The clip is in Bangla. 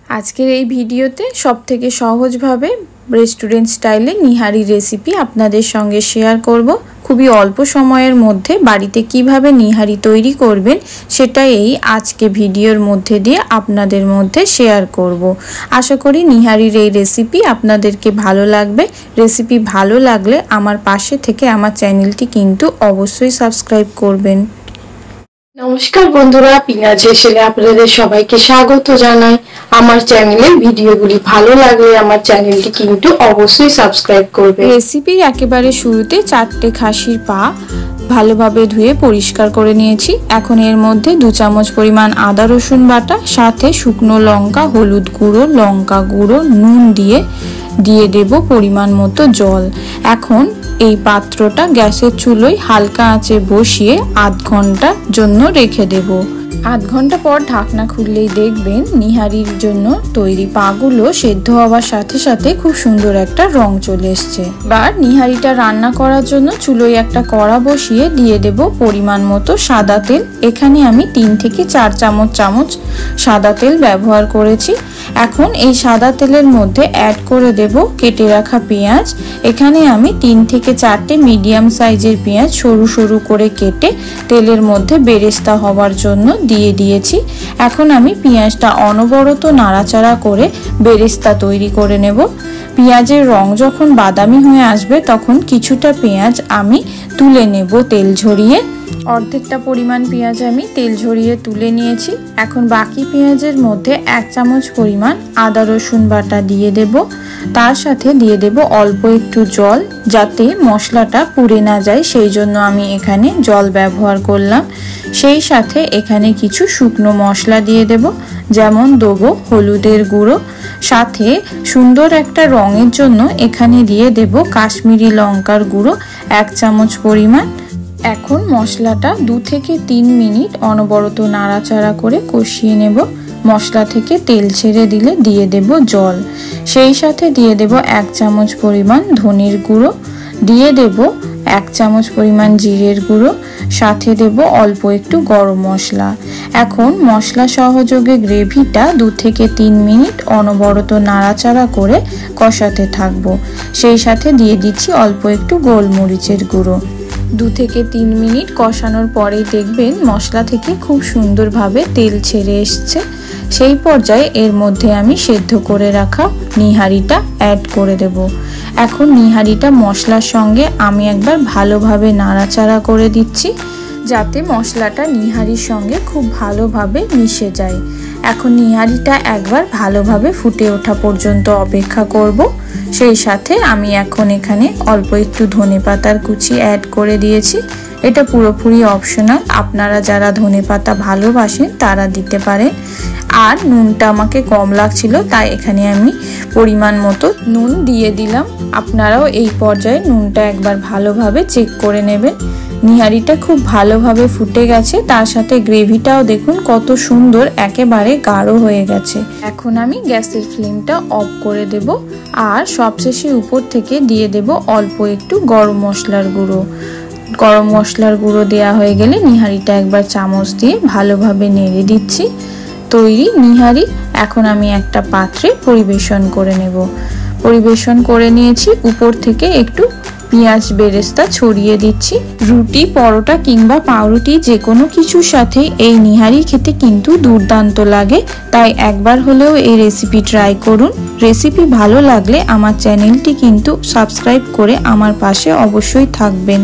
আজকের এই ভিডিওতে সবথেকে সহজভাবে রেস্টুরেন্ট স্টাইলে নিহারি রেসিপি আপনাদের সঙ্গে শেয়ার করব। খুবই অল্প সময়ের মধ্যে বাড়িতে কিভাবে নিহারি তৈরি করবেন সেটাই এই আজকে ভিডিওর মধ্যে দিয়ে আপনাদের মধ্যে শেয়ার করব। আশা করি নিহারির এই রেসিপি আপনাদেরকে ভালো লাগবে। রেসিপি ভালো লাগলে আমার পাশে থেকে আমার চ্যানেলটি কিন্তু অবশ্যই সাবস্ক্রাইব করবেন। নমস্কার বন্ধুরা, পিনাজ হেসেলে আপনাদের সবাইকে স্বাগত জানাই। আমার চ্যানেলের ভিডিওগুলি ভালো লাগলে আমার চ্যানেলটি কিন্তু অবশ্যই সাবস্ক্রাইব করবেন। রেসিপির একেবারে শুরুতে 4টে খাসির পা ভালোভাবে ধুয়ে পরিষ্কার করে নিয়েছি। এখন এর মধ্যে 2 চামচ পরিমাণ আদা রসুন বাটা, সাথে শুকনো লঙ্কা, হলুদ গুঁড়ো, লঙ্কা গুঁড়ো, নুন দিয়ে দেব পরিমাণ মতো জল। এখন এই পাত্রটা গ্যাসের চুলোয় হালকা আঁচে বসিয়ে আধ ঘন্টার জন্য রেখে দেব। আধ ঘন্টা পর ঢাকনা খুললেই দেখবেন নিহারির জন্য তৈরি পাগুলো সেদ্ধ হওয়ার সাথে সাথে খুব সুন্দর একটা রং চলে এসছে। এবার নিহারিটা রান্না করার জন্য চুলোয় একটা কড়া বসিয়ে দিয়ে দেব পরিমাণ মতো সাদা তেল। এখানে আমি 3 থেকে 4 চামচ সাদা তেল ব্যবহার করেছি। এখন এই সাদা তেলের মধ্যে অ্যাড করে দেব কেটে রাখা পেঁয়াজ। এখানে আমি 3 থেকে 4টে মিডিয়াম সাইজের পেঁয়াজ সরু সরু করে কেটে তেলের মধ্যে বেরেস্তা হওয়ার জন্য দিয়ে দিয়েছি। এখন আমি পেঁয়াজটা অনবরত নাড়াচাড়া করে বেরেস্তা তৈরি করে নেব। পেঁয়াজের রং যখন বাদামি হয়ে আসবে তখন কিছুটা পেঁয়াজ আমি তুলে নেব তেল ঝরিয়ে। অর্ধেকটা পরিমাণ পেঁয়াজ আমি তেল ঝরিয়ে তুলে নিয়েছি। এখন বাকি পেঁয়াজের মধ্যে 1 চামচ পরিমাণ আদা রসুন বাটা দিয়ে দেব। তার সাথে দিয়ে দেব অল্প একটু জল, যাতে মশলাটা পুড়ে না যায়, সেই জন্য আমি এখানে জল ব্যবহার করলাম। সেই সাথে এখানে কিছু শুকনো মশলা দিয়ে দেব, যেমন দেবো হলুদের গুঁড়ো, সাথে সুন্দর একটা রঙের জন্য এখানে দিয়ে দেব কাশ্মীরি লঙ্কার গুঁড়ো 1 চামচ পরিমাণ। এখন মশলাটা 2 থেকে 3 মিনিট অনবরত নাড়াচাড়া করে কষিয়ে নেব। মশলা থেকে তেল ছেড়ে দিলে দিয়ে দেব জল। সেই সাথে দিয়ে দেব 1 চামচ পরিমাণ ধনের গুঁড়ো, দিয়ে দেব 1 চামচ পরিমাণ জিরের গুঁড়ো, সাথে দেব অল্প একটু গরম মশলা। এখন মশলা সহযোগে গ্রেভিটা 2 থেকে 3 মিনিট অনবরত নাড়াচাড়া করে কষাতে থাকবো। সেই সাথে দিয়ে দিচ্ছি অল্প একটু গোলমরিচের গুঁড়ো। 2 থেকে 3 মিনিট কষানোর পরেই দেখবেন মশলা থেকে খুব সুন্দরভাবে তেল ছেড়ে এসছে। সেই পর্যায়ে এর মধ্যে আমি সেদ্ধ করে রাখা নিহারিটা অ্যাড করে দেব। এখন নিহারিটা মশলার সঙ্গে আমি একবার ভালোভাবে নাড়াচাড়া করে দিচ্ছি, যাতে মশলাটা নিহারির সঙ্গে খুব ভালোভাবে মিশে যায়। এখন নিহারিটা একবার ভালোভাবে ফুটে ওঠা পর্যন্ত অপেক্ষা করব। সেই সাথে আমি এখন এখানে অল্প একটু ধনেপাতার কুচি অ্যাড করে দিয়েছি। এটা পুরোপুরি অপশনাল, আপনারা যারা ধনেপাতা ভালোবাসেন তারা দিতে পারেন। আর নুনটা আমাকে কম লাগছিল, তাই এখানে আমি পরিমাণ মতো নুন দিয়ে দিলাম। আপনারাও এই পর্যায়ে নুনটা একবার ভালোভাবে চেক করে নেবেন। নিহারিটা খুব ভালোভাবে ফুটে গেছে, তার সাথে গ্রেভিটাও দেখুন কত সুন্দর একেবারে গাঢ় হয়ে গেছে। এখন আমি গ্যাসের ফ্লেমটা অফ করে দেব আর সবশেষে উপর থেকে দিয়ে দেব অল্প একটু গরম মশলার গুঁড়ো। গরম মশলার গুঁড়ো দেওয়া হয়ে গেলে নিহারিটা একবার চামচ দিয়ে ভালোভাবে নেড়ে দিচ্ছি। তৈরি নিহারি এখন আমি একটা পাত্রে পরিবেশন করে নেব। পরিবেশন করে নিয়েছি, উপর থেকে একটু পেঁয়াজ বেরেস্তা ছড়িয়ে দিচ্ছি। রুটি, পরোটা কিংবা পাউরুটি যে কোনো কিছুর সাথে এই নিহারি খেতে কিন্তু দুর্দান্ত লাগে, তাই একবার হলেও এই রেসিপি ট্রাই করুন। রেসিপি ভালো লাগলে আমার চ্যানেলটি কিন্তু সাবস্ক্রাইব করে আমার পাশে অবশ্যই থাকবেন।